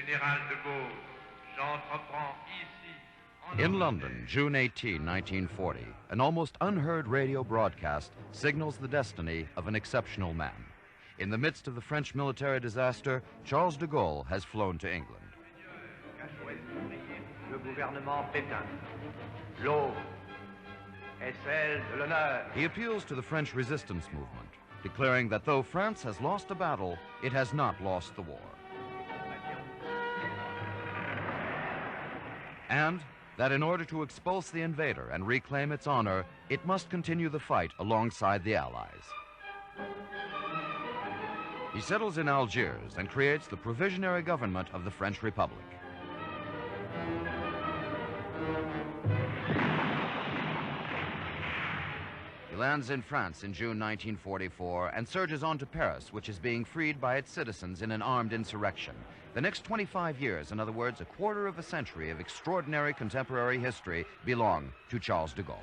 Général de Gaulle, j'entreprends ici. In London, June 18, 1940, an almost unheard radio broadcast signals the destiny of an exceptional man. In the midst of the French military disaster, Charles de Gaulle has flown to England. Le gouvernement Pétain. L'eau est celle de l'honneur. He appeals to the French resistance movement, declaring that though France has lost a battle, it has not lost the war. And that in order to expulse the invader and reclaim its honor, it must continue the fight alongside the Allies. He settles in Algiers and creates the provisionary government of the French Republic. He lands in France in June 1944 and surges on to Paris, which is being freed by its citizens in an armed insurrection. The next 25 years, in other words, a quarter of a century of extraordinary contemporary history, belong to Charles de Gaulle.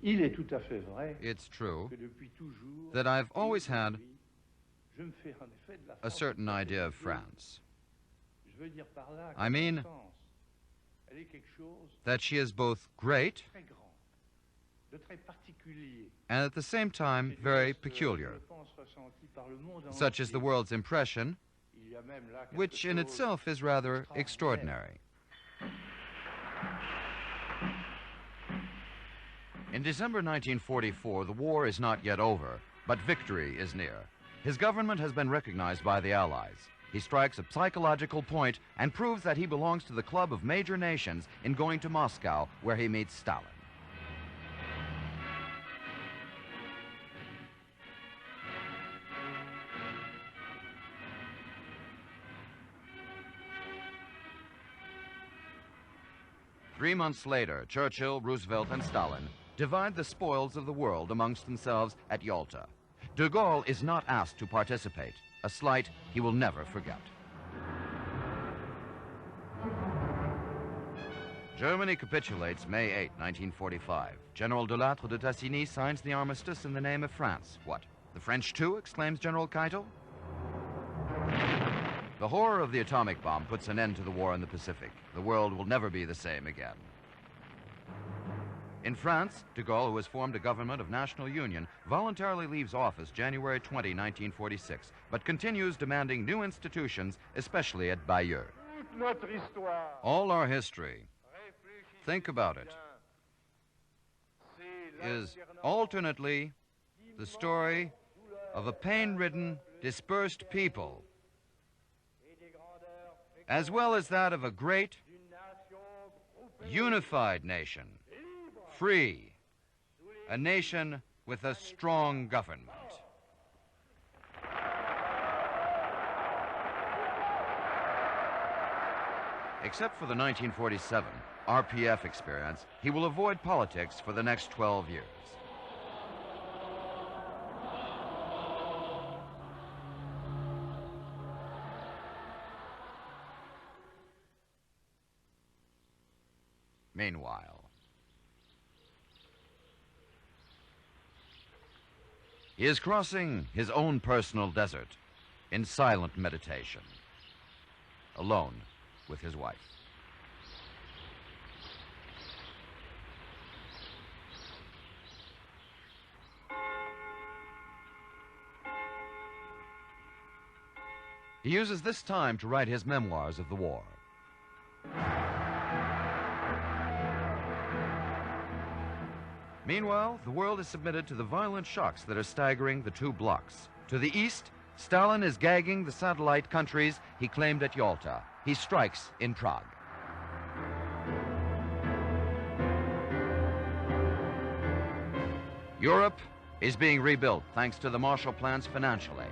Il est tout à fait vrai It's true que depuis toujours, that I've always had je me fais en effet de la a France certain quelque idea of chose. France. Je veux dire par là que I mean la France, elle est quelque chose that she is both great de très grand, de très particulier. and at the same time Et je very pense, peculiar, je pense, ressenti par le monde such as the entier. world's impression, Il y a même là quelque which in chose itself is rather extraordinary. In December 1944, the war is not yet over, but victory is near. His government has been recognized by the Allies. He strikes a psychological point and proves that he belongs to the club of major nations in going to Moscow, where he meets Stalin. Three months later, Churchill, Roosevelt, and Stalin divide the spoils of the world amongst themselves at Yalta. De Gaulle is not asked to participate, a slight he will never forget. Germany capitulates May 8, 1945. General de Lattre de Tassigny signs the armistice in the name of France. What, the French too? Exclaims General Keitel. The horror of the atomic bomb puts an end to the war in the Pacific. The world will never be the same again. In France, de Gaulle, who has formed a government of national union, voluntarily leaves office January 20, 1946, but continues demanding new institutions, especially at Bayeux. All our history, think about it, is alternately the story of a pain-ridden, dispersed people, as well as that of a great, unified nation, free, a nation with a strong government. Except for the 1947 RPF experience, he will avoid politics for the next 12 years. Meanwhile, he is crossing his own personal desert in silent meditation, alone with his wife. He uses this time to write his memoirs of the war. Meanwhile, the world is submitted to the violent shocks that are staggering the two blocs. To the east, Stalin is gagging the satellite countries he claimed at Yalta. He strikes in Prague. Europe is being rebuilt thanks to the Marshall Plan's financial aid.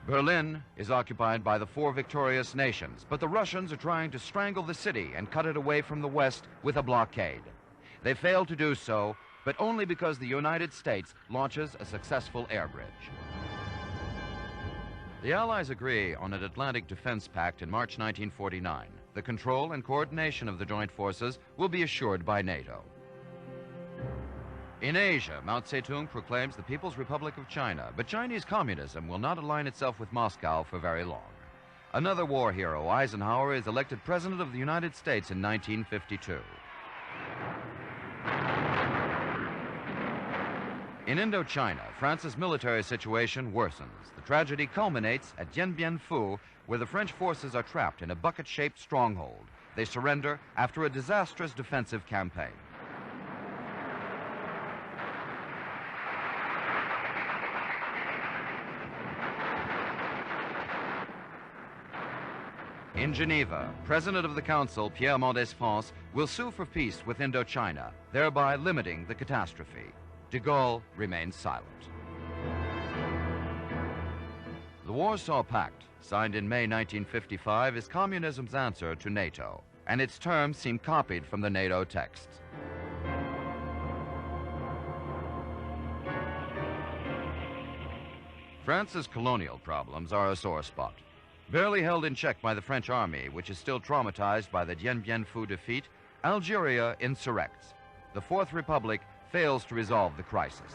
Berlin is occupied by the four victorious nations, but the Russians are trying to strangle the city and cut it away from the West with a blockade. They fail to do so, but only because the United States launches a successful air bridge. The Allies agree on an Atlantic Defense Pact in March 1949. The control and coordination of the joint forces will be assured by NATO. In Asia, Mao Zedong proclaims the People's Republic of China, but Chinese communism will not align itself with Moscow for very long. Another war hero, Eisenhower, is elected President of the United States in 1952. In Indochina, France's military situation worsens. The tragedy culminates at Dien Bien Phu, where the French forces are trapped in a bucket-shaped stronghold. They surrender after a disastrous defensive campaign. In Geneva, President of the Council, Pierre Mendès France, will sue for peace with Indochina, thereby limiting the catastrophe. De Gaulle remains silent. The Warsaw Pact, signed in May 1955, is communism's answer to NATO, and its terms seem copied from the NATO text. France's colonial problems are a sore spot. Barely held in check by the French army, which is still traumatized by the Dien Bien Phu defeat, Algeria insurrects. The Fourth Republic fails to resolve the crisis.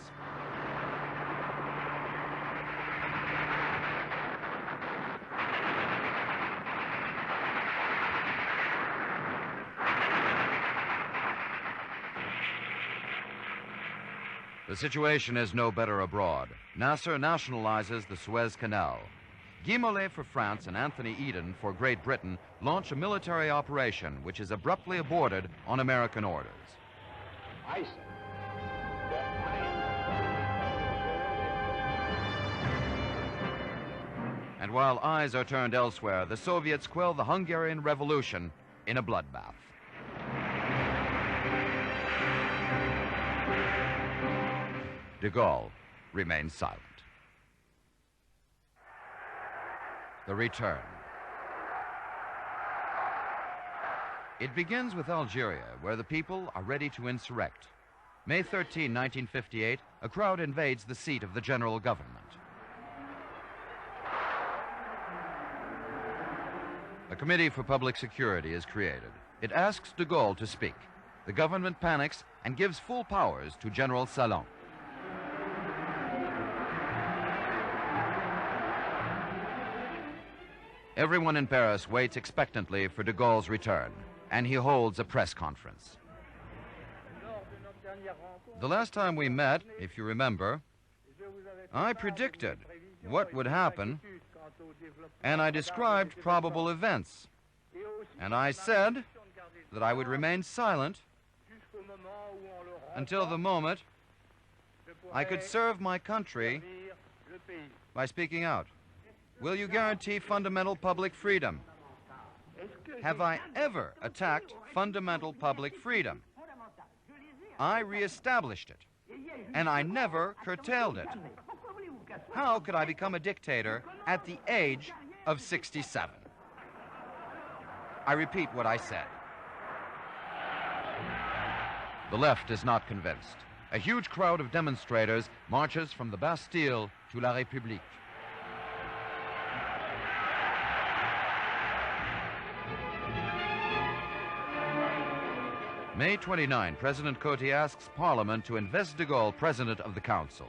The situation is no better abroad. Nasser nationalizes the Suez Canal. Guy Mollet for France and Anthony Eden for Great Britain launch a military operation which is abruptly aborted on American orders. I said And while eyes are turned elsewhere, the Soviets quell the Hungarian Revolution in a bloodbath. De Gaulle remains silent. The return. It begins with Algeria, where the people are ready to insurrect. May 13, 1958, a crowd invades the seat of the general government. A committee for public security is created. It asks de Gaulle to speak. The government panics and gives full powers to General Salon. Everyone in Paris waits expectantly for de Gaulle's return, and he holds a press conference. The last time we met, if you remember, I predicted what would happen, and I described probable events. And I said that I would remain silent until the moment I could serve my country by speaking out. Will you guarantee fundamental public freedom? Have I ever attacked fundamental public freedom? I reestablished it. and I never curtailed it. How could I become a dictator at the age of 67? I repeat what I said. The left is not convinced. A huge crowd of demonstrators marches from the Bastille to La République. May 29, President Coty asks Parliament to invest de Gaulle President of the Council.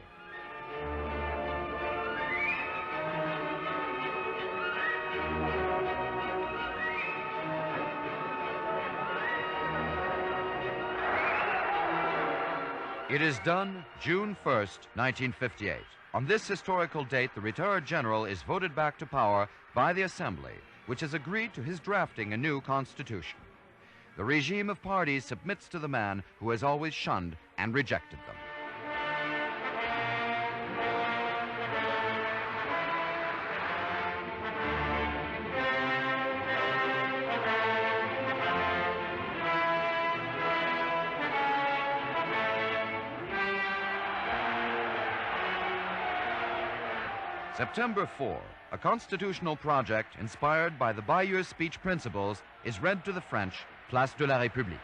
It is done June 1st, 1958. On this historical date, the retired general is voted back to power by the Assembly, which has agreed to his drafting a new constitution. The regime of parties submits to the man who has always shunned and rejected them. September 4, a constitutional project inspired by the Bayeux speech principles is read to the French, Place de la République.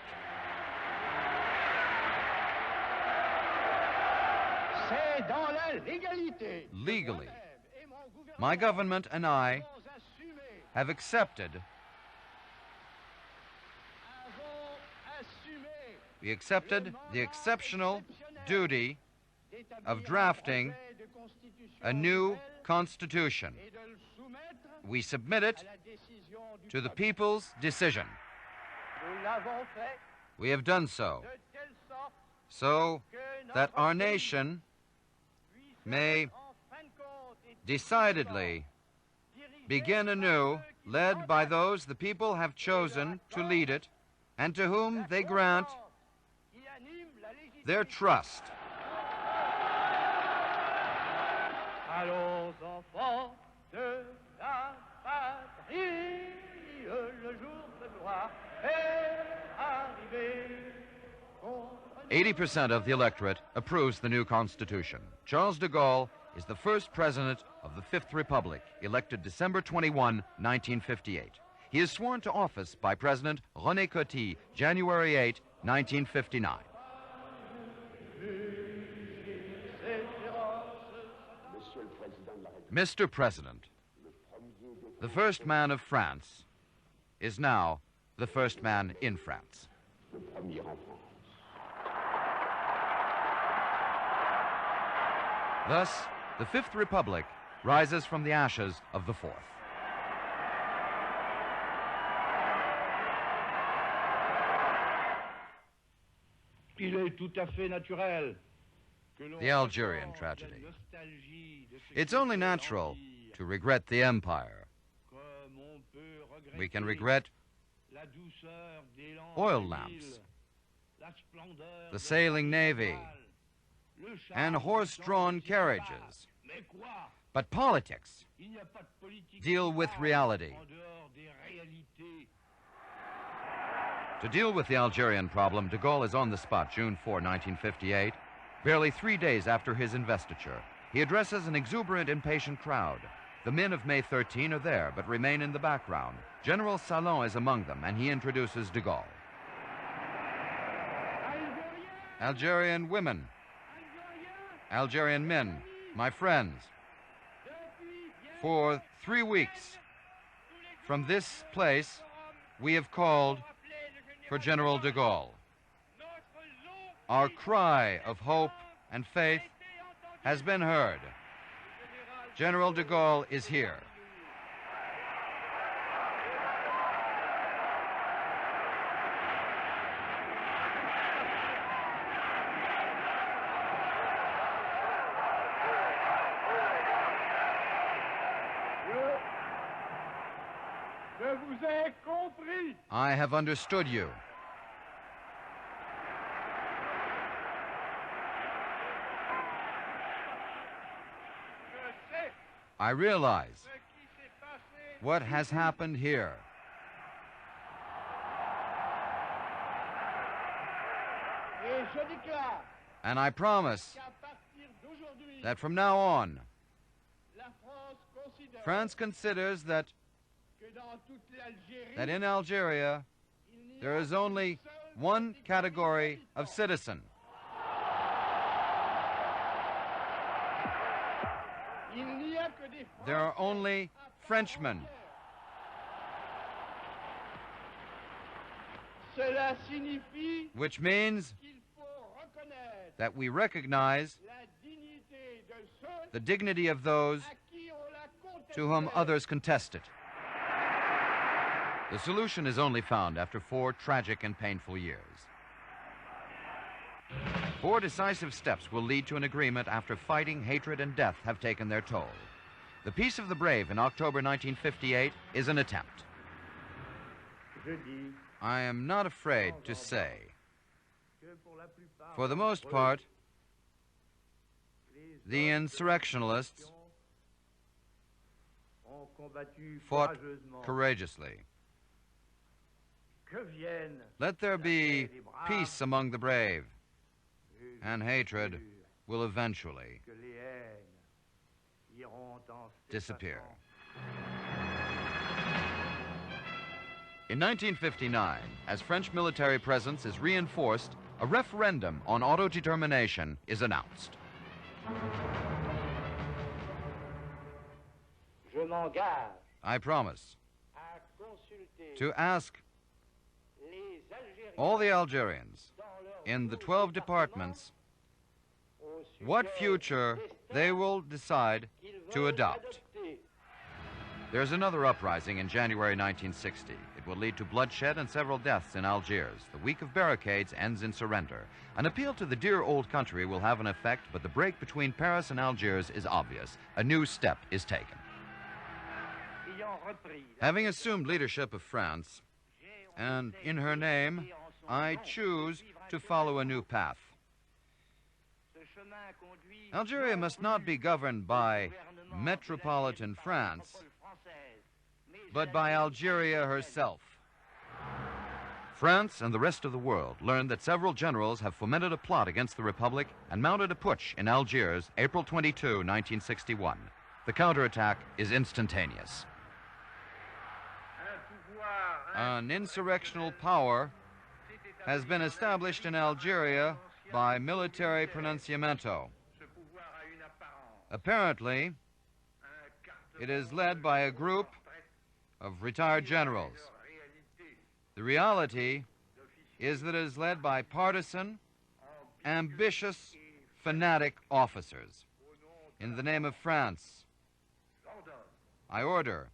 C'est dans la légalité. Legally, my government and I have accepted the exceptional duty of drafting a new constitution. We submit it to the people's decision. We have done so that our nation may decidedly begin anew, led by those the people have chosen to lead it and to whom they grant their trust. Allons, enfants de la patrie, le jour de gloire est arrivé. 80% of the electorate approves the new constitution. Charles de Gaulle is the first president of the Fifth Republic, elected December 21, 1958. He is sworn to office by President René Coty, January 8, 1959. Mr. President, the first man of France is now the first man in France. Thus, the Fifth Republic rises from the ashes of the Fourth. Il est tout à fait naturel. The Algerian tragedy. It's only natural to regret the empire. We can regret oil lamps, the sailing navy, and horse-drawn carriages. But politics deal with reality. To deal with the Algerian problem, de Gaulle is on the spot June 4, 1958. Barely 3 days after his investiture, he addresses an exuberant, impatient crowd. The men of May 13 are there, but remain in the background. General Salon is among them, and he introduces de Gaulle. Algerian women, Algerian men, my friends, for 3 weeks from this place, we have called for General de Gaulle. Our cry of hope and faith has been heard. General de Gaulle is here. Je vous ai compris. I have understood you. I realize what has happened here. Et je déclare And I promise qu'à partir d'aujourd'hui, that from now on, la France considère France considers that que dans toute l'Algérie, in Algeria il n'y a there is qu'une only seule one category d'habitants. of citizen. Il n'y a que des There are Français only à part Frenchmen. entière. Cela signifie Which means qu'il faut reconnaître that we recognize la dignité de ceux the dignity of those à qui on l'a contesté. to whom others contest it. The solution is only found after 4 tragic and painful years. 4 decisive steps will lead to an agreement after fighting, hatred, and death have taken their toll. The Peace of the Brave in October 1958 is an attempt. Je dis I am not afraid to say, que pour la plupart for the most part, the insurrectionalists ont combattu fought courageusement. courageously. Que vienne Let there be peace among the brave, and hatred will eventually que les haines iront en disappear. s'effaçant. In 1959, as French military presence is reinforced, a referendum on autodetermination is announced. Je m'engage I promise à consulter to ask les Algériens all the Algerians dans leur in the nouveau 12 departments au sujet what future des they will decide qu'ils to veulent adopt. adopter. There's another uprising in January 1960. It will lead to bloodshed and several deaths in Algiers. The week of barricades ends in surrender. An appeal to the dear old country will have an effect, but the break between Paris and Algiers is obvious. A new step is taken. Ayant repris Having assumed leadership of France, and in her name, I choose to follow a new path. ce chemin conduit Algeria must not be governed by metropolitan France, but by Algeria herself. France and the rest of the world learned that several generals have fomented a plot against the Republic and mounted a putsch in Algiers, April 22, 1961. The counterattack is instantaneous. An insurrectional power has been established in Algeria by military pronunciamento. Apparently, it is led by a group of retired generals. The reality is that it is led by partisan, ambitious, fanatic officers. In the name of France, I order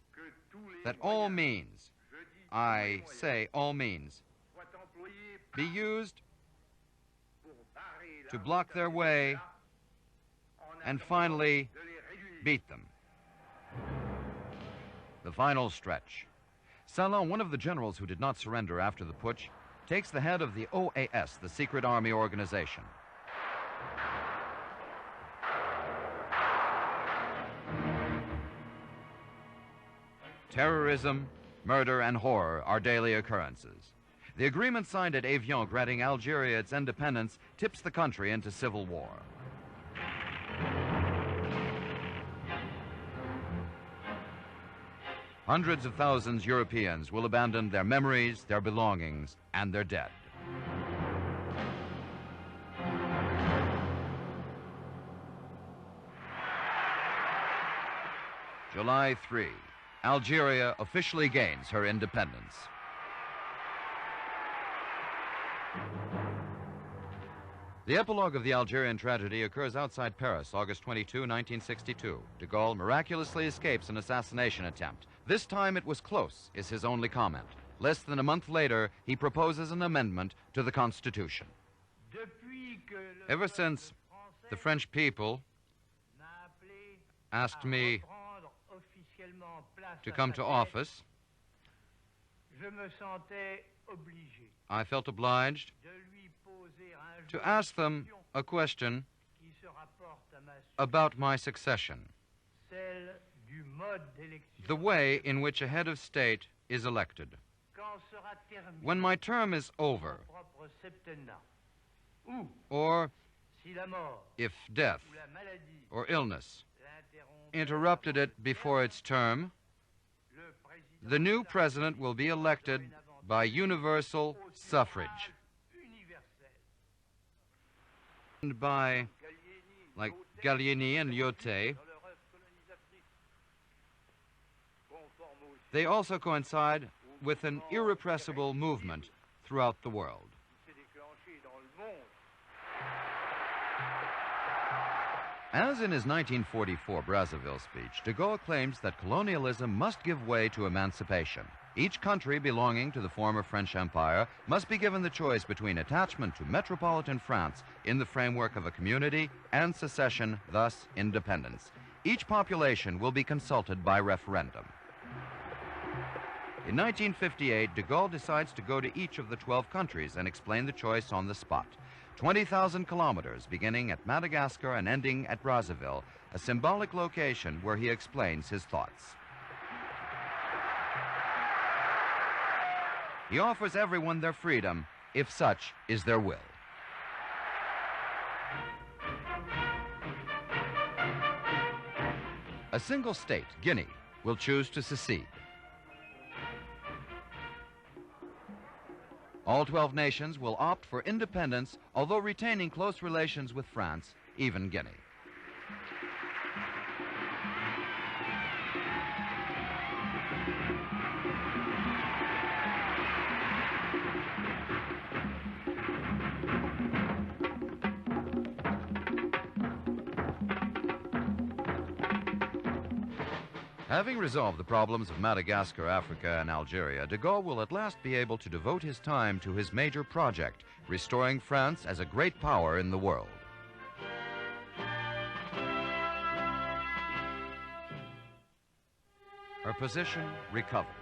that all means, I say all means, be used to block their way and finally beat them. The final stretch. Salon, one of the generals who did not surrender after the putsch, takes the head of the OAS, the secret army organization. Terrorism, murder, and horror are daily occurrences. The agreement signed at Evian granting Algeria its independence tips the country into civil war. Hundreds of thousands of Europeans will abandon their memories, their belongings, and their dead. July 3, Algeria officially gains her independence. The epilogue of the Algerian tragedy occurs outside Paris, August 22, 1962. De Gaulle miraculously escapes an assassination attempt. This time it was close, is his only comment. Less than a month later, he proposes an amendment to the Constitution. Depuis que le Ever since the French people m'a appelé asked à me reprendre officiellement place to à come sa to tête, office, je me sentais obligé I felt obliged de lui poser un to jour ask une them question a question qui se rapporte à ma about my succession, celle du mode d'élection. the way in which a head of state is elected. Quand sera terminé When my term is over, mon propre septennat, ou or Si la mort If death ou la maladie or illness l'interrompt, interrupted it before its term, le président the new president will be elected by universal suffrage. universel. And by, like Gallieni and Lyoté, Dans leur œuvre colonisatrice, conforme au they also coincide with an irrepressible movement throughout the world. qui s'est déclenché dans le monde. As in his 1944 Brazzaville speech, de Gaulle claims that colonialism must give way to emancipation. Each country belonging to the former French Empire must be given the choice between attachment to metropolitan France in the framework of a community and secession, thus independence. Each population will be consulted by referendum. In 1958, de Gaulle decides to go to each of the 12 countries and explain the choice on the spot. 20,000 kilometers beginning at Madagascar and ending at Brazzaville, a symbolic location where he explains his thoughts. He offers everyone their freedom, if such is their will. A single state, Guinea, will choose to secede. All 12 nations will opt for independence, although retaining close relations with France, even Guinea. Having resolved the problems of Madagascar, Africa, and Algeria, de Gaulle will at last be able to devote his time to his major project, restoring France as a great power in the world. Her position recovered.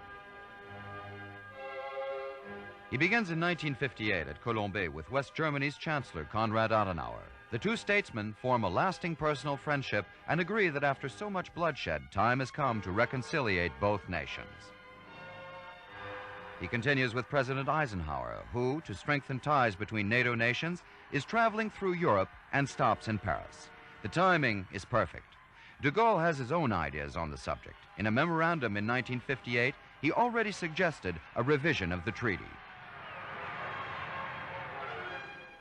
He begins in 1958 at Colombey with West Germany's Chancellor Konrad Adenauer. The two statesmen form a lasting personal friendship and agree that after so much bloodshed, time has come to reconciliate both nations. He continues with President Eisenhower, who, to strengthen ties between NATO nations, is traveling through Europe and stops in Paris. The timing is perfect. De Gaulle has his own ideas on the subject. In a memorandum in 1958, he already suggested a revision of the treaty.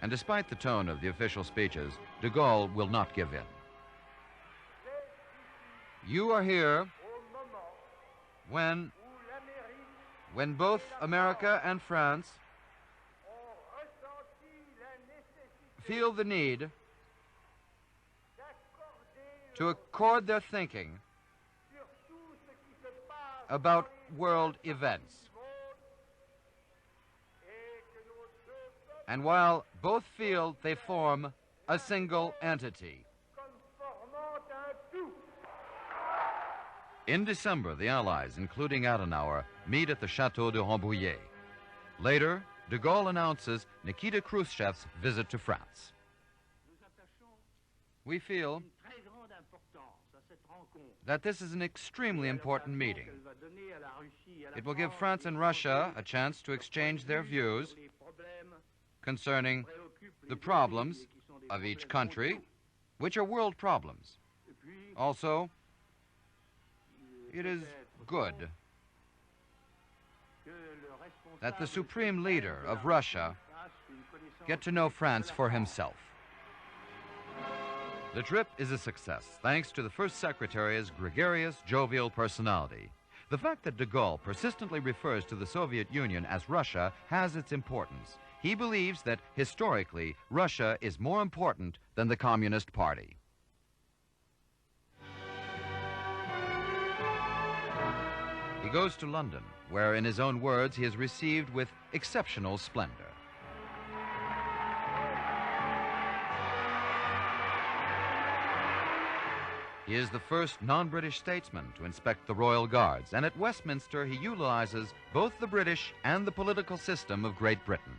And despite the tone of the official speeches, de Gaulle will not give in. You are here when both America and France feel the need to accord their thinking about world events. And while both feel they form a single entity. In December, the Allies, including Adenauer, meet at the Chateau de Rambouillet. Later, de Gaulle announces Nikita Khrushchev's visit to France. We feel that this is an extremely important meeting. It will give France and Russia a chance to exchange their views concerning the problems of each country, which are world problems. Also, it is good that the supreme leader of Russia get to know France for himself. The trip is a success, thanks to the first secretary's gregarious, jovial personality. The fact that de Gaulle persistently refers to the Soviet Union as Russia has its importance. He believes that, historically, Russia is more important than the Communist Party. He goes to London, where, in his own words, he is received with exceptional splendor. He is the first non-British statesman to inspect the Royal Guards, and at Westminster he utilizes both the British and the political system of Great Britain.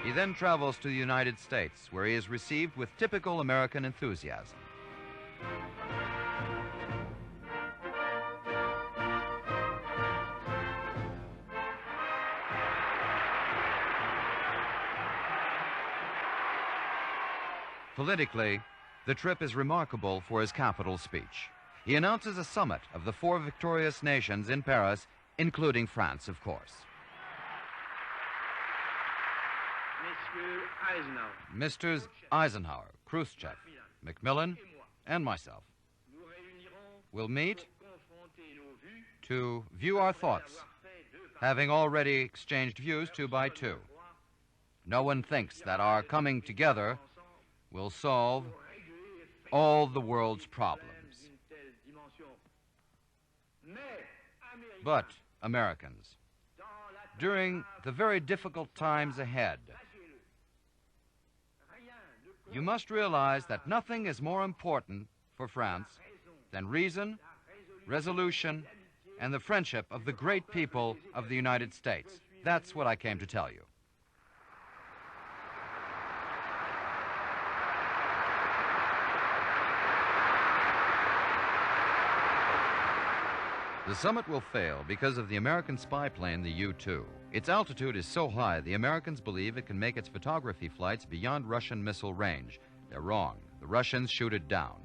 He then travels to the United States, where he is received with typical American enthusiasm. Politically, the trip is remarkable for his capital speech. He announces a summit of the 4 victorious nations in Paris, including France, of course. Messrs. Eisenhower, Khrushchev, Macmillan, and myself will meet to view our thoughts, having already exchanged views 2 by 2. No one thinks that our coming together will solve all the world's problems. But, Americans, during the very difficult times ahead, you must realize that nothing is more important for France than reason, resolution, and the friendship of the great people of the United States. That's what I came to tell you. The summit will fail because of the American spy plane, the U-2. Its altitude is so high, the Americans believe it can make its photography flights beyond Russian missile range. They're wrong. The Russians shoot it down.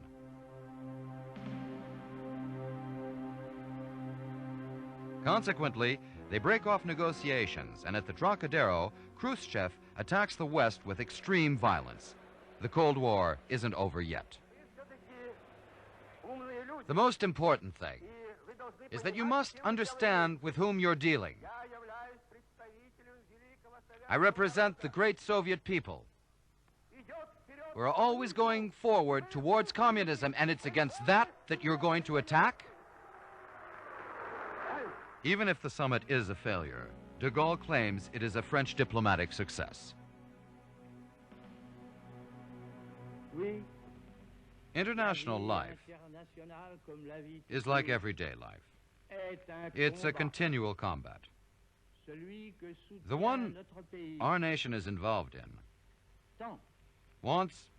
Consequently, they break off negotiations, and at the Trocadero, Khrushchev attacks the West with extreme violence. The Cold War isn't over yet. The most important thing is that you must understand with whom you're dealing. I represent the great Soviet people. We're always going forward towards communism, and it's against that you're going to attack? Even if the summit is a failure, de Gaulle claims it is a French diplomatic success. International life is like everyday life. It's a continual combat. The one our nation is involved in wants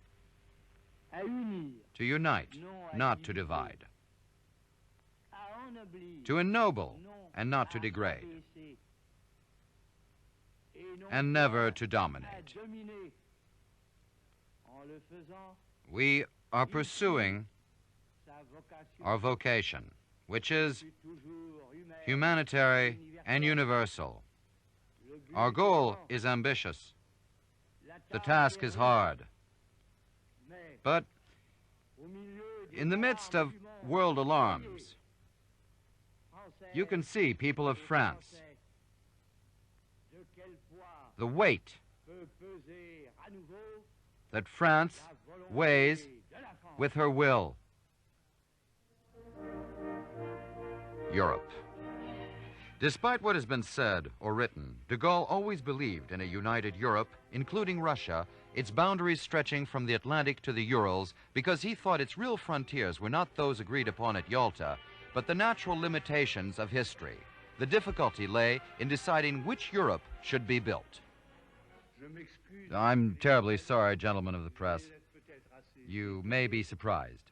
to unite, not to divide, to ennoble and not to degrade, and never to dominate. We are pursuing our vocation, which is humanitarian and universal. Our goal is ambitious. The task is hard. But in the midst of world alarms, you can see, people of France, the weight that France weighs with her will. Europe. Despite what has been said or written, de Gaulle always believed in a united Europe, including Russia, its boundaries stretching from the Atlantic to the Urals, because he thought its real frontiers were not those agreed upon at Yalta, but the natural limitations of history. The difficulty lay in deciding which Europe should be built. I'm terribly sorry, gentlemen of the press. You may be surprised.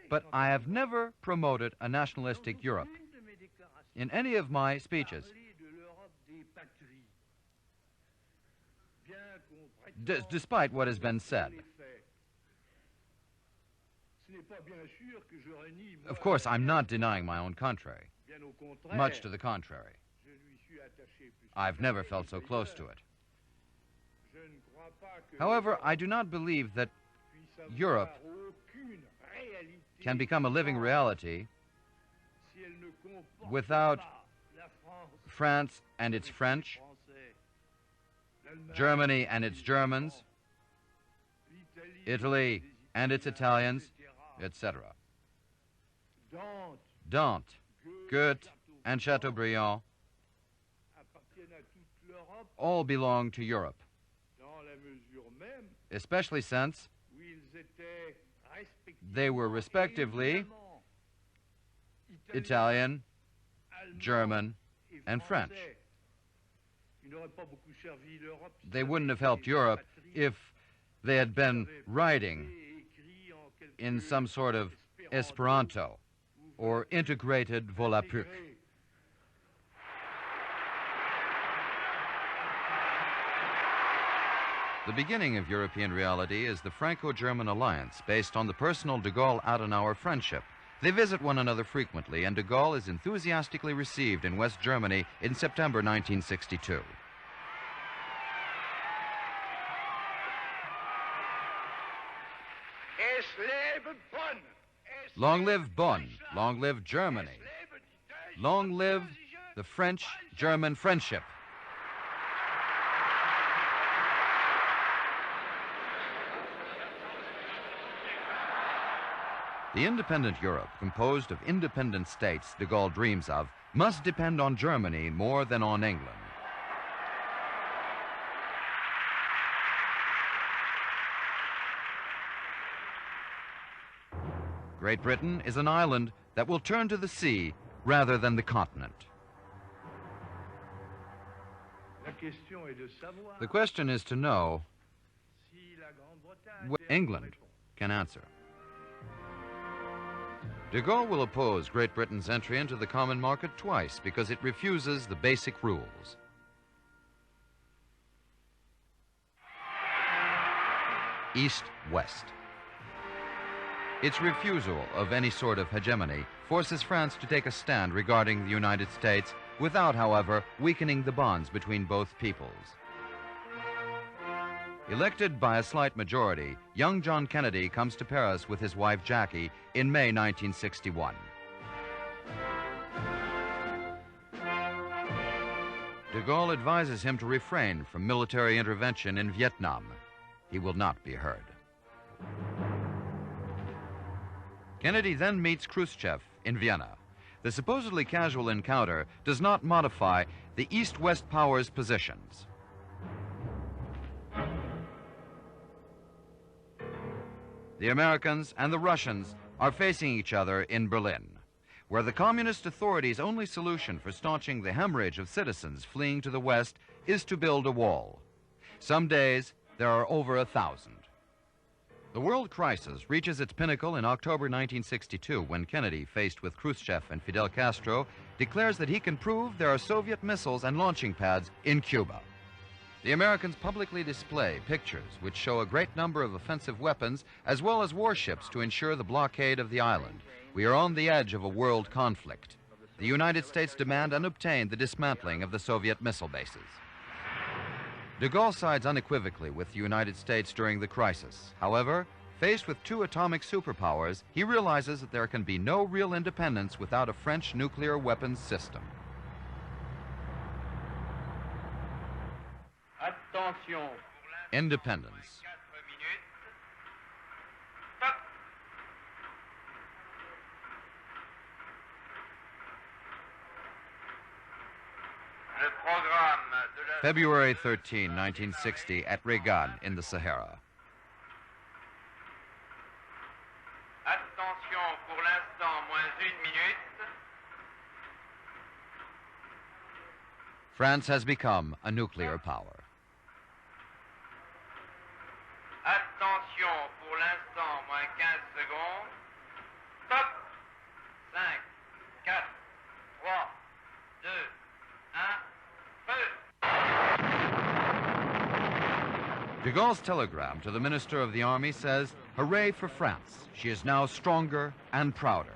But I have never promoted a nationalistic Europe in any of my speeches. Despite what has been said. Of course, I'm not denying my own country. Much to the contrary. I've never felt so close to it. However, I do not believe that Europe can become a living reality without France and its French, Germany and its Germans, Italy and its Italians, etc. Dante, Goethe, and Chateaubriand all belong to Europe, especially since they were respectively Italian, German, and French. They wouldn't have helped Europe if they had been writing in some sort of Esperanto or integrated Volapük. The beginning of European reality is the Franco-German alliance based on the personal de Gaulle-Adenauer friendship. They visit one another frequently, and de Gaulle is enthusiastically received in West Germany in September 1962. Es lebe Bonn! Long live Bonn, long live Germany, long live the French-German friendship. The independent Europe, composed of independent states de Gaulle dreams of, must depend on Germany more than on England. Great Britain is an island that will turn to the sea rather than the continent. La question est de savoir The question is to know si la Grande-Bretagne what England can answer. De Gaulle will oppose Great Britain's entry into the common market twice because it refuses the basic rules. East-West. Its refusal of any sort of hegemony forces France to take a stand regarding the United States without, however, weakening the bonds between both peoples. Elected by a slight majority, young John Kennedy comes to Paris with his wife Jackie in May 1961. De Gaulle advises him to refrain from military intervention in Vietnam. He will not be heard. Kennedy then meets Khrushchev in Vienna. The supposedly casual encounter does not modify the East-West powers' positions. The Americans and the Russians are facing each other in Berlin, where the communist authorities' only solution for staunching the hemorrhage of citizens fleeing to the West is to build a wall. Some days, there are over 1,000. The world crisis reaches its pinnacle in October 1962 when Kennedy, faced with Khrushchev and Fidel Castro, declares that he can prove there are Soviet missiles and launching pads in Cuba. The Americans publicly display pictures which show a great number of offensive weapons as well as warships to ensure the blockade of the island. We are on the edge of a world conflict. The United States demand and obtain the dismantling of the Soviet missile bases. De Gaulle sides unequivocally with the United States during the crisis. However, faced with two atomic superpowers, he realizes that there can be no real independence without a French nuclear weapons system. Attention. Independence. 4 minutes. Stop. Le programme de la... February 13, 1960, at Regan in the Sahara. Attention, pour l'instant, moins 1 minute. France has become a nuclear power. Attention, pour l'instant, moins 15 secondes. Stop. 5, 4, 3, 2, 1, feu. De Gaulle's telegram to the Minister of the Army says, "Hooray for France. She is now stronger and prouder."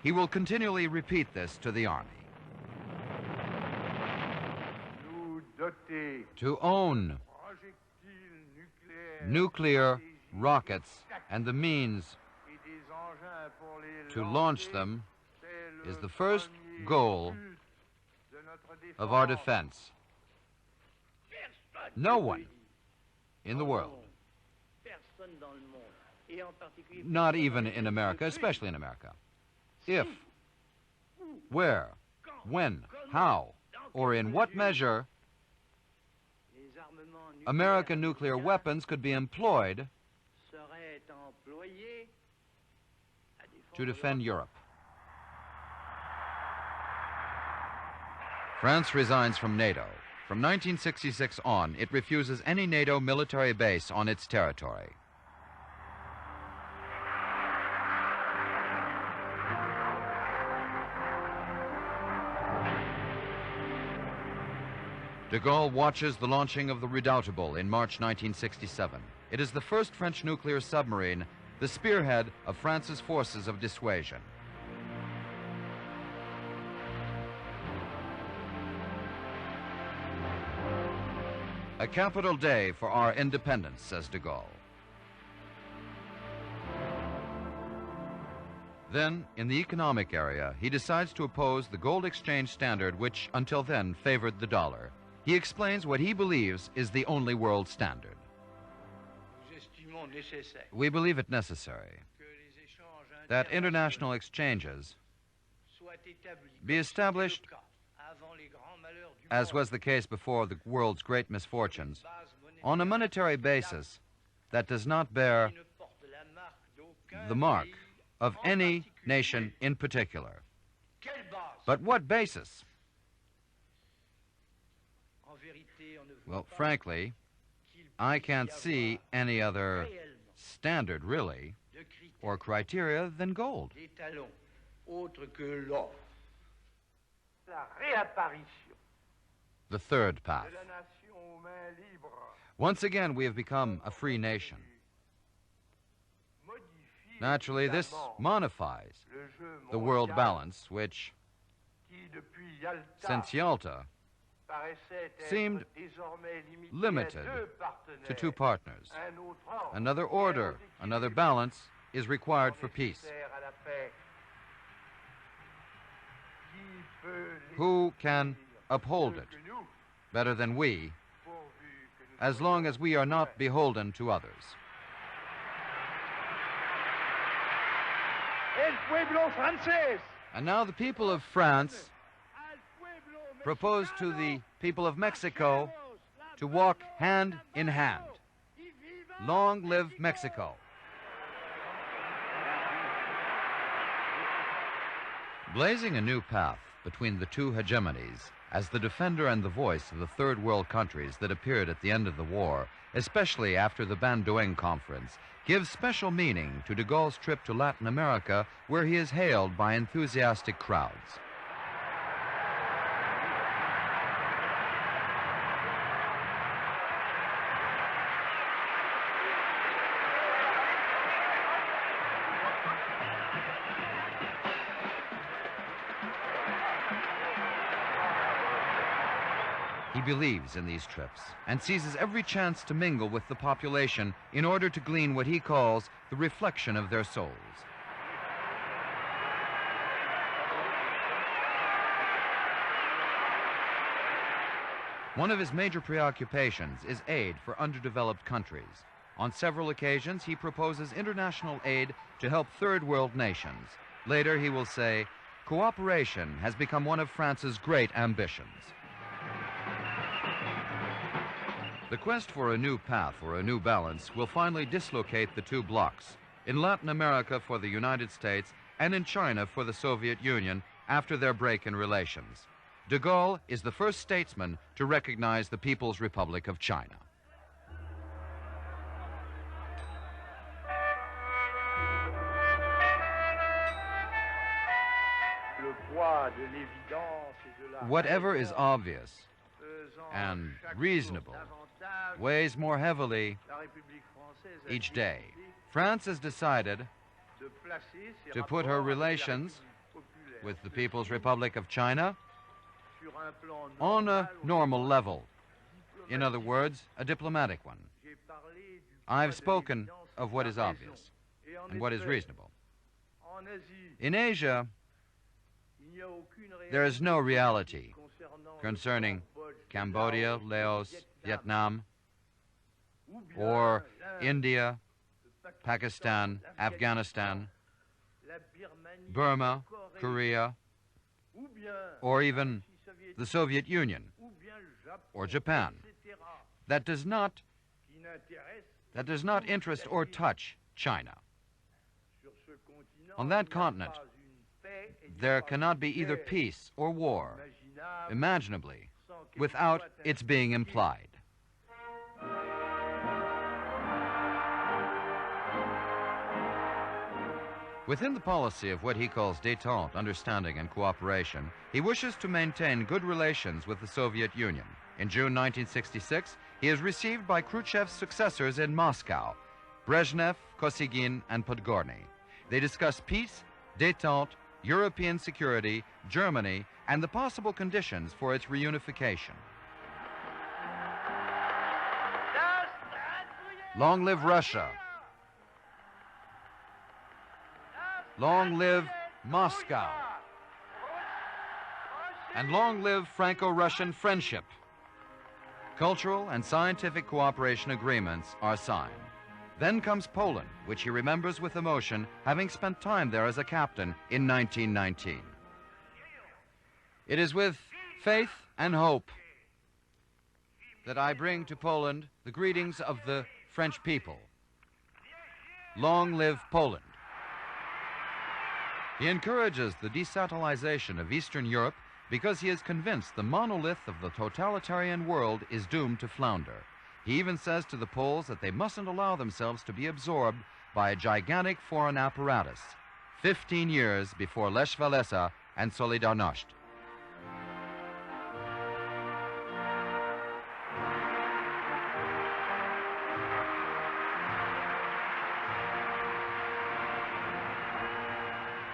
He will continually repeat this to the Army. nous doter To own projectiles nucléaires nuclear rockets and the means et des engins pour les to lancer, launch them c'est is le the first premier goal but de notre défense. of our defense. No one in the world, Personne dans le monde, et en particulier not even in America, especially in America, if, where, when, how, or in what measure les armements American nuclear weapons could be employed seraient employés à to defend l'Europe. Europe. France resigns from NATO. From 1966 on, it refuses any NATO military base on its territory. De Gaulle watches the launching of the Redoutable in March 1967. It is the first French nuclear submarine, the spearhead of France's forces of dissuasion. A capital day for our independence, says de Gaulle. Then, in the economic area, he decides to oppose the gold exchange standard which, until then, favored the dollar. He explains what he believes is the only world standard. We believe it necessary that international exchanges be established, as was the case before the world's great misfortunes, on a monetary basis that does not bear the mark of any nation in particular. But what basis? Well, frankly, I can't see any other standard, really, or criteria than gold. The third path. Once again, we have become a free nation. Naturally, this modifies the world balance, which, since Yalta, seemed limited to two partners. Another order, another balance is required for peace. Who can uphold it better than we, as long as we are not beholden to others? And now the people of France propose to the people of Mexico to walk hand in hand. Long live Mexico. Blazing a new path between the two hegemonies, as the defender and the voice of the third world countries that appeared at the end of the war, especially after the Bandung Conference, gives special meaning to de Gaulle's trip to Latin America, where he is hailed by enthusiastic crowds. He believes in these trips and seizes every chance to mingle with the population in order to glean what he calls the reflection of their souls. One of his major preoccupations is aid for underdeveloped countries. On several occasions, he proposes international aid to help third world nations. Later, he will say, cooperation has become one of France's great ambitions. The quest for a new path or a new balance will finally dislocate the two blocs, in Latin America for the United States and in China for the Soviet Union after their break in relations. De Gaulle is the first statesman to recognize the People's Republic of China. Whatever is obvious and reasonable weighs more heavily each day. France has decided to put her relations with the People's Republic of China on a normal level. In other words, a diplomatic one. I've spoken of what is obvious and what is reasonable. In Asia, there is no reality concerning Cambodia, Laos, Vietnam, or India, Pakistan, Afghanistan, Burma, Korea, or even the Soviet Union, or Japan. That does not interest or touch China. On that continent, there cannot be either peace or war, imaginably, without its being implied. Within the policy of what he calls détente, understanding and cooperation, he wishes to maintain good relations with the Soviet Union. In June 1966, he is received by Khrushchev's successors in Moscow, Brezhnev, Kosygin, and Podgorny. They discuss peace, détente, European security, Germany, and the possible conditions for its reunification. Long live Russia. Long live Moscow. And long live Franco-Russian friendship. Cultural and scientific cooperation agreements are signed. Then comes Poland, which he remembers with emotion, having spent time there as a captain in 1919. It is with faith and hope that I bring to Poland the greetings of the French people. Long live Poland. He encourages the desatellization of Eastern Europe because he is convinced the monolith of the totalitarian world is doomed to flounder. He even says to the Poles that they mustn't allow themselves to be absorbed by a gigantic foreign apparatus, 15 years before Lech Walesa and Solidarność.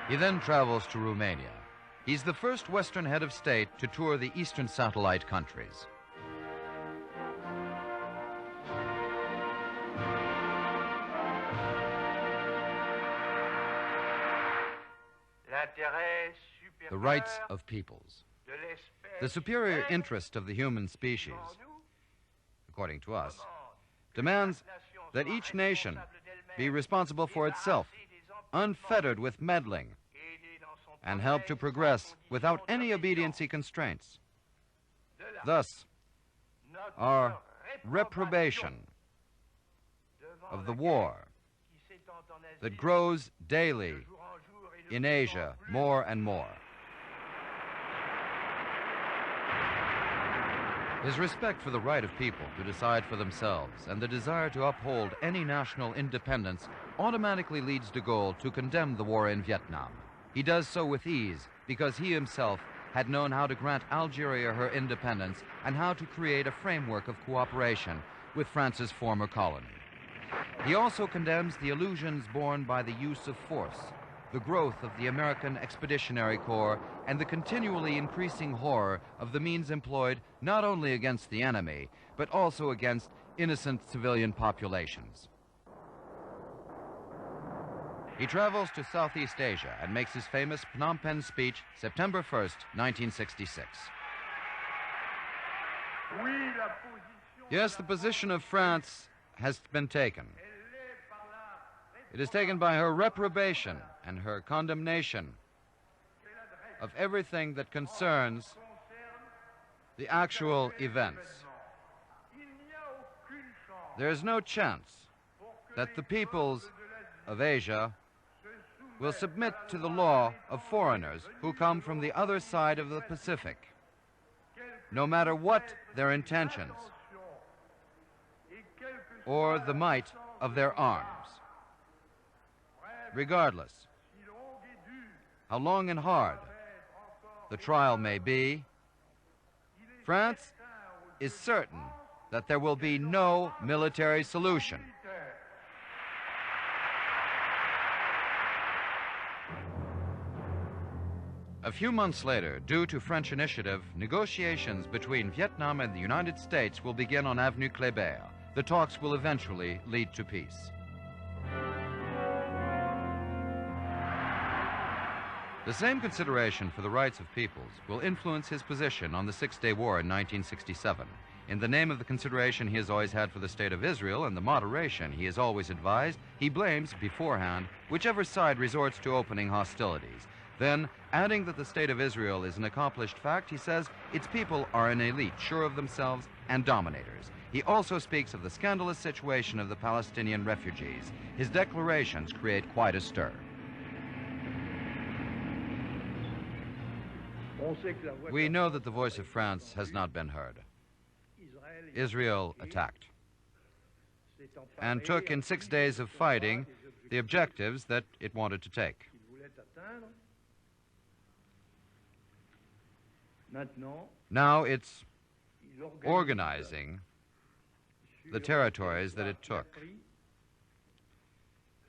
He then travels to Romania. He's the first Western head of state to tour the eastern satellite countries. The rights of peoples. The superior interest of the human species, according to us, demands that each nation be responsible for itself, unfettered with meddling, and help to progress without any obediency constraints. Thus, our reprobation of the war that grows daily in Asia more and more. His respect for the right of people to decide for themselves and the desire to uphold any national independence automatically leads de Gaulle to condemn the war in Vietnam. He does so with ease because he himself had known how to grant Algeria her independence and how to create a framework of cooperation with France's former colony. He also condemns the illusions born by the use of force, the growth of the American Expeditionary Corps, and the continually increasing horror of the means employed not only against the enemy, but also against innocent civilian populations. He travels to Southeast Asia and makes his famous Phnom Penh speech September 1st, 1966. Yes, the position of France has been taken. It is taken by her reprobation and her condemnation of everything that concerns the actual events. There is no chance that the peoples of Asia will submit to the law of foreigners who come from the other side of the Pacific, no matter what their intentions or the might of their arms. Regardless how long and hard the trial may be, France is certain that there will be no military solution. A few months later, due to French initiative, negotiations between Vietnam and the United States will begin on Avenue Kléber. The talks will eventually lead to peace. The same consideration for the rights of peoples will influence his position on the Six-Day War in 1967. In the name of the consideration he has always had for the State of Israel and the moderation he has always advised, he blames beforehand whichever side resorts to opening hostilities. Then, adding that the State of Israel is an accomplished fact, he says its people are an elite, sure of themselves, and dominators. He also speaks of the scandalous situation of the Palestinian refugees. His declarations create quite a stir. We know that the voice of France has not been heard. Israel attacked and took in 6 days of fighting the objectives that it wanted to take. qu'il voulait atteindre. Maintenant, Now it's il organise organizing sur the territories that it took. pris.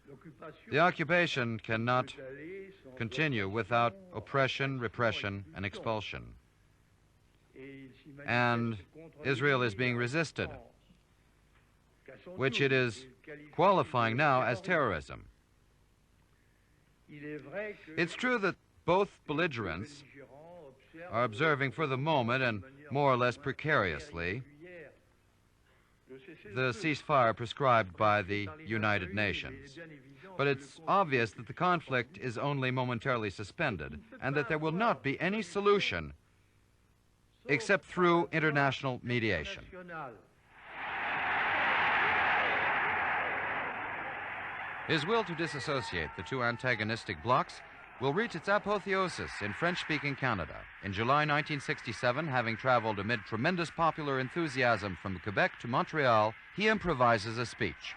L'occupation The occupation cannot peut aller sans continue opposition, without oppression, repression, and expulsion. et il s'imagine And contre Israel lui is being la resisted, France, qu'à son which tour, it is il qualifie qualifying de now as terrorisme. terrorism. Il est vrai que It's true that both les belligerents belligérants observent are observing for the moment and more or less precariously the ceasefire prescribed by the United Nations. But it's obvious that the conflict is only momentarily suspended and that there will not be any solution except through international mediation. His will to disassociate the two antagonistic blocs will reach its apotheosis in French-speaking Canada. In July 1967, having traveled amid tremendous popular enthusiasm from Quebec to Montreal, he improvises a speech.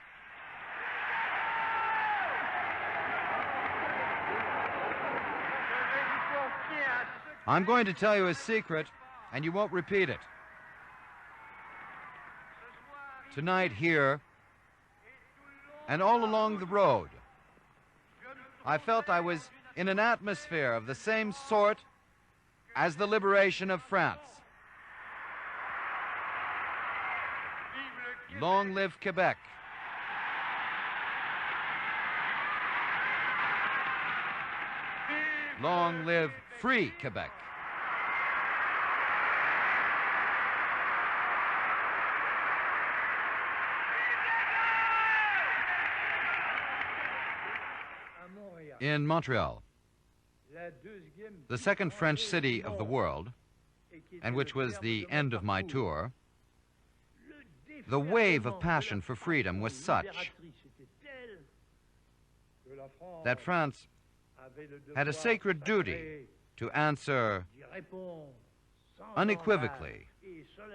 I'm going to tell you a secret, and you won't repeat it. Tonight here, and all along the road, I felt I was in an atmosphere of the same sort as the liberation of France. Long live Quebec. Long live free Quebec. In Montreal, the second French city of the world, and which was the end of my tour, the wave of passion for freedom was such that France had a sacred duty to answer unequivocally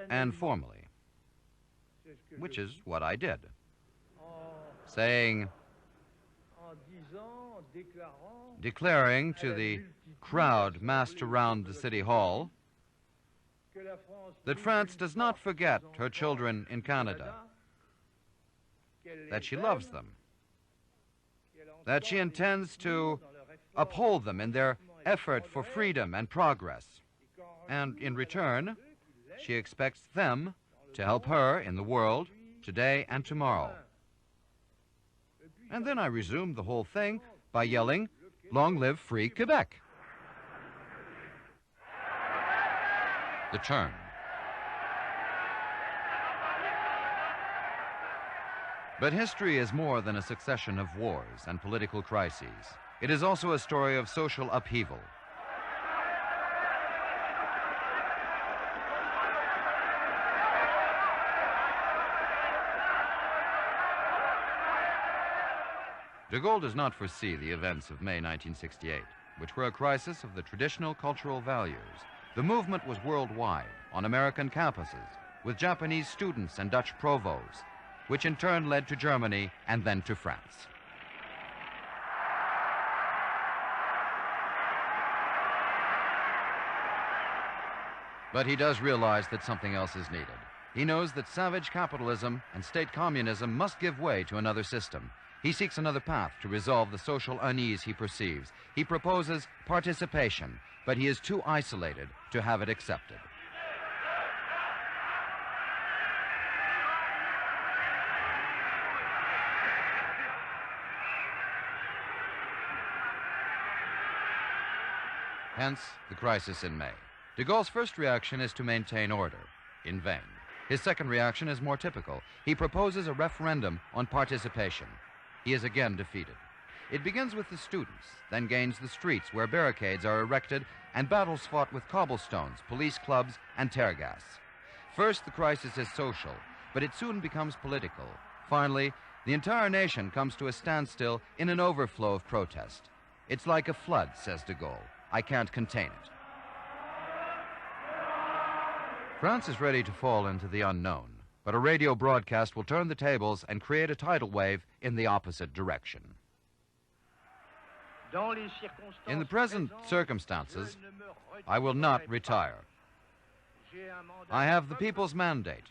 and formally, which is what I did, saying, declaring to the crowd massed around the city hall that France does not forget her children in Canada, that she loves them, that she intends to uphold them in their effort for freedom and progress, and in return, she expects them to help her in the world today and tomorrow. And then I resumed the whole thing by yelling, "Long live free Quebec!" The turn. But history is more than a succession of wars and political crises. It is also a story of social upheaval. De Gaulle does not foresee the events of May 1968, which were a crisis of the traditional cultural values. The movement was worldwide, on American campuses, with Japanese students and Dutch provosts, which in turn led to Germany and then to France. But he does realize that something else is needed. He knows that savage capitalism and state communism must give way to another system. He seeks another path to resolve the social unease he perceives. He proposes participation, but he is too isolated to have it accepted. Hence, the crisis in May. De Gaulle's first reaction is to maintain order, in vain. His second reaction is more typical. He proposes a referendum on participation. He is again defeated. It begins with the students, then gains the streets where barricades are erected and battles fought with cobblestones, police clubs, and tear gas. First, the crisis is social, but it soon becomes political. Finally, the entire nation comes to a standstill in an overflow of protest. It's like a flood, says de Gaulle. I can't contain it. France is ready to fall into the unknown, but a radio broadcast will turn the tables and create a tidal wave in the opposite direction. In the present circumstances, I will not retire. I have the people's mandate.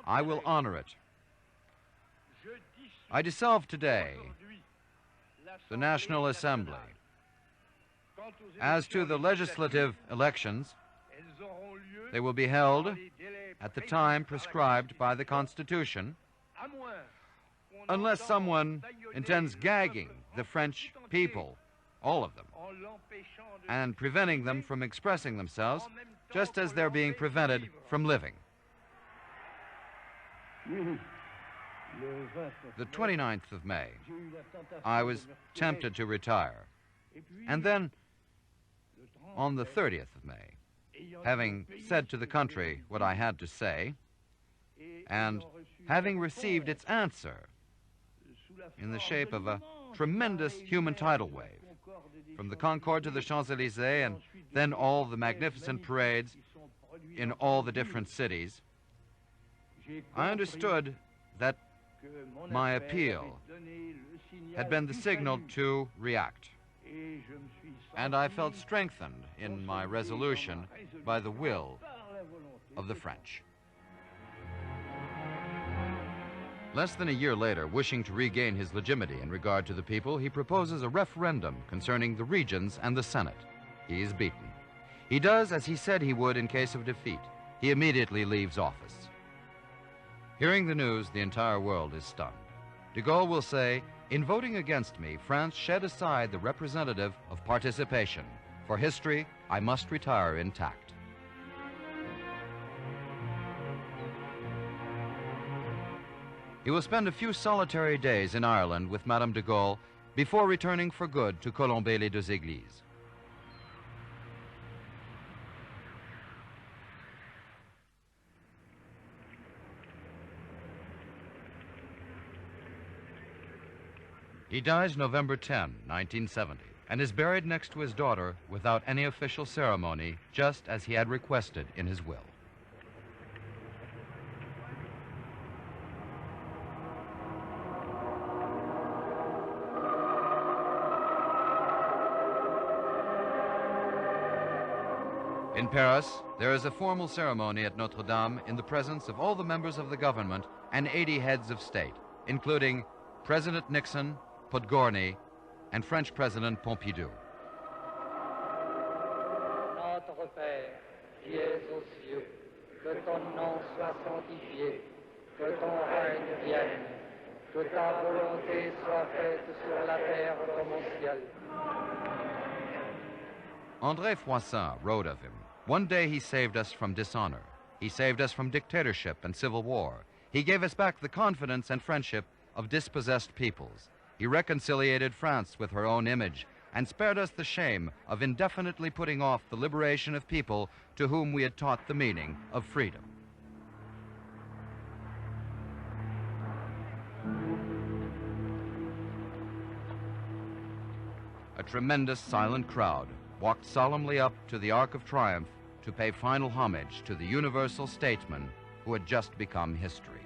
I will honor it. I dissolve today the National Assembly. As to the legislative elections, they will be held at the time prescribed by the Constitution, unless someone intends gagging the French people, all of them, and preventing them from expressing themselves, just as they're being prevented from living. The 29th of May, I was tempted to retire. And then, on the 30th of May, having said to the country what I had to say, and having received its answer in the shape of a tremendous human tidal wave, from the Concorde to the Champs-Élysées, and then all the magnificent parades in all the different cities, I understood that my appeal had been the signal to react. And I felt strengthened in my resolution by the will of the French. Less than a year later, wishing to regain his legitimacy in regard to the people, he proposes a referendum concerning the regions and the Senate. He is beaten. He does as he said he would in case of defeat. He immediately leaves office. Hearing the news, the entire world is stunned. De Gaulle will say, "In voting against me, France shed aside the representative of participation. For history, I must retire intact." He will spend a few solitary days in Ireland with Madame de Gaulle before returning for good to Colombey-les-Deux-Églises. He dies November 10, 1970, and is buried next to his daughter without any official ceremony, just as he had requested in his will. In Paris, there is a formal ceremony at Notre Dame in the presence of all the members of the government and 80 heads of state, including President Nixon, Podgorny, and French President Pompidou. Notre Père, qui es aux cieux, que ton nom soit sanctifié, que ton règne vienne, que ta volonté soit faite sur la terre comme au ciel. André Froissin wrote of him, "One day he saved us from dishonor. He saved us from dictatorship and civil war. He gave us back the confidence and friendship of dispossessed peoples. He reconciliated France with her own image and spared us the shame of indefinitely putting off the liberation of people to whom we had taught the meaning of freedom." A tremendous silent crowd walked solemnly up to the Arc of Triumph to pay final homage to the universal statesman who had just become history.